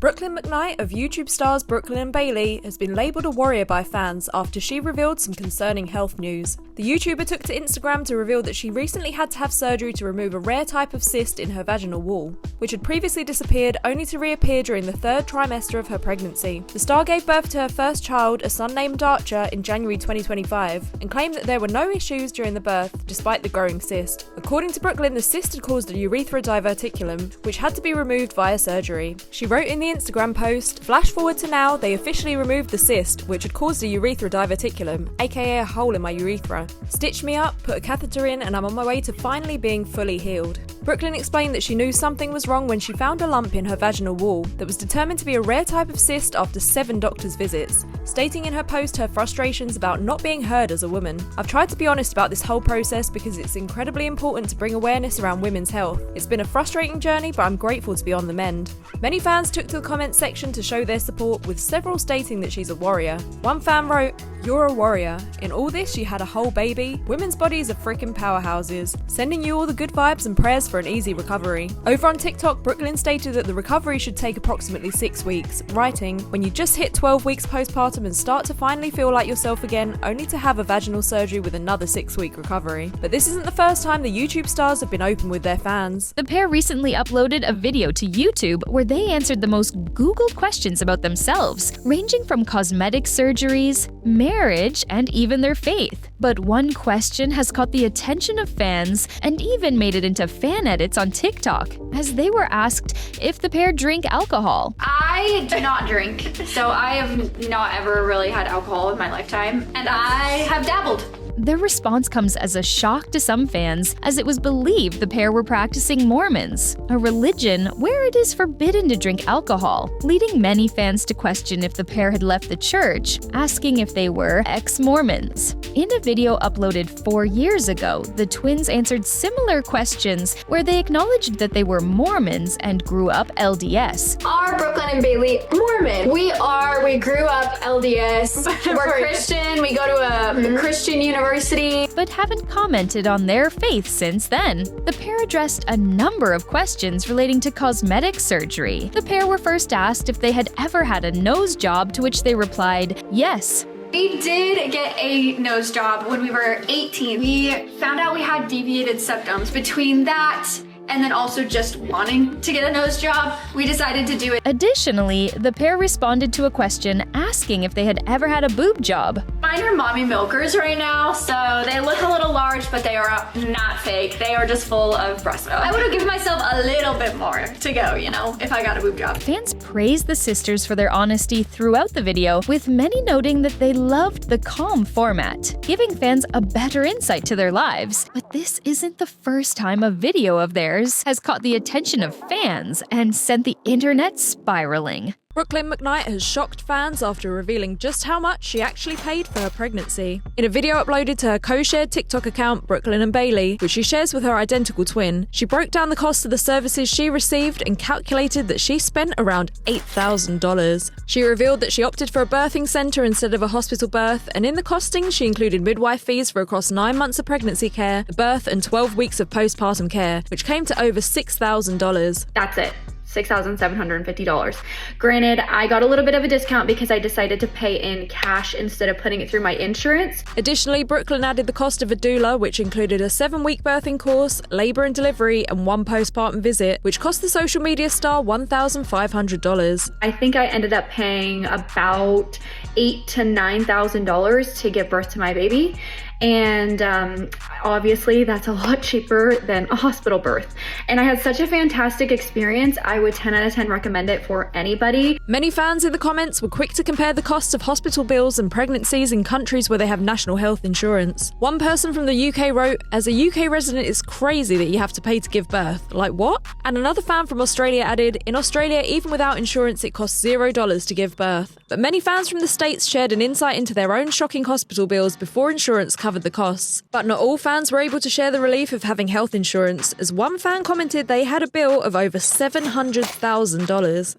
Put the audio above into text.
Brooklyn McKnight of YouTube stars Brooklyn and Bailey has been labelled a warrior by fans after she revealed some concerning health news. The YouTuber took to Instagram to reveal that she recently had to have surgery to remove a rare type of cyst in her vaginal wall, which had previously disappeared only to reappear during the third trimester of her pregnancy. The star gave birth to her first child, a son named Archer, in January 2025, and claimed that there were no issues during the birth, despite the growing cyst. According to Brooklyn, the cyst had caused a urethra diverticulum, which had to be removed via surgery. She wrote in the Instagram post, "Flash forward to now, they officially removed the cyst, which had caused a urethra diverticulum, aka a hole in my urethra. Stitched me up, put a catheter in, and I'm on my way to finally being fully healed." Brooklyn explained that she knew something was wrong when she found a lump in her vaginal wall that was determined to be a rare type of cyst after 7 doctors' visits, stating in her post her frustrations about not being heard as a woman. "I've tried to be honest about this whole process because it's incredibly important to bring awareness around women's health. It's been a frustrating journey, but I'm grateful to be on the mend." Many fans took to the comment section to show their support, with several stating that she's a warrior. One fan wrote, "You're a warrior. In all this, you had a whole baby. Women's bodies are freaking powerhouses. Sending you all the good vibes and prayers for an easy recovery." Over on TikTok, Brooklyn stated that the recovery should take approximately 6 weeks, writing, "When you just hit 12 weeks postpartum and start to finally feel like yourself again, only to have a vaginal surgery with another 6-week recovery." But this isn't the first time the YouTube stars have been open with their fans. The pair recently uploaded a video to YouTube where they answered the most Googled questions about themselves, ranging from cosmetic surgeries, marriage, and even their faith. But one question has caught the attention of fans and even made it into fan edits on TikTok, as they were asked if the pair drink alcohol. I do not drink, so I have not ever really had alcohol in my lifetime, and I have dabbled. Their response comes as a shock to some fans, as it was believed the pair were practicing Mormons, a religion where it is forbidden to drink alcohol, leading many fans to question if the pair had left the church, asking if they were ex-Mormons. In a video uploaded 4 years ago, the twins answered similar questions where they acknowledged that they were Mormons and grew up LDS. Are Brooklyn and Bailey Mormon? We grew up LDS. We're Christian. We go to a Christian university. But haven't commented on their faith since then. The pair addressed a number of questions relating to cosmetic surgery. The pair were first asked if they had ever had a nose job, to which they replied, yes. We did get a nose job when we were 18. We found out we had deviated septums. Between that and then also just wanting to get a nose job, we decided to do it. Additionally, the pair responded to a question asking if they had ever had a boob job. Mine are mommy milkers right now, so they look a little large, but they are not fake. They are just full of breast milk. I would have given myself a little bit more to go, if I got a boob job. Fans praised the sisters for their honesty throughout the video, with many noting that they loved the calm format, giving fans a better insight to their lives. But this isn't the first time a video of theirs has caught the attention of fans and sent the internet spiraling. Brooklyn McKnight has shocked fans after revealing just how much she actually paid for her pregnancy. In a video uploaded to her co-shared TikTok account, Brooklyn and Bailey, which she shares with her identical twin, she broke down the cost of the services she received and calculated that she spent around $8,000. She revealed that she opted for a birthing center instead of a hospital birth, and in the costing, she included midwife fees for across 9 months of pregnancy care, the birth, and 12 weeks of postpartum care, which came to over $6,000. That's it. $6,750. Granted, I got a little bit of a discount because I decided to pay in cash instead of putting it through my insurance. Additionally, Brooklyn added the cost of a doula, which included a 7-week birthing course, labor and delivery, and 1 postpartum visit, which cost the social media star $1,500. I think I ended up paying about $8,000 to $9,000 to give birth to my baby. And obviously that's a lot cheaper than a hospital birth. And I had such a fantastic experience. I would 10 out of 10 recommend it for anybody. Many fans in the comments were quick to compare the costs of hospital bills and pregnancies in countries where they have national health insurance. One person from the UK wrote, "As a UK resident, it's crazy that you have to pay to give birth. Like what?" And another fan from Australia added, "In Australia, even without insurance, it costs $0 to give birth." But many fans from the States shared an insight into their own shocking hospital bills before insurance covered the costs. But not all fans were able to share the relief of having health insurance, as one fan commented they had a bill of over $700,000.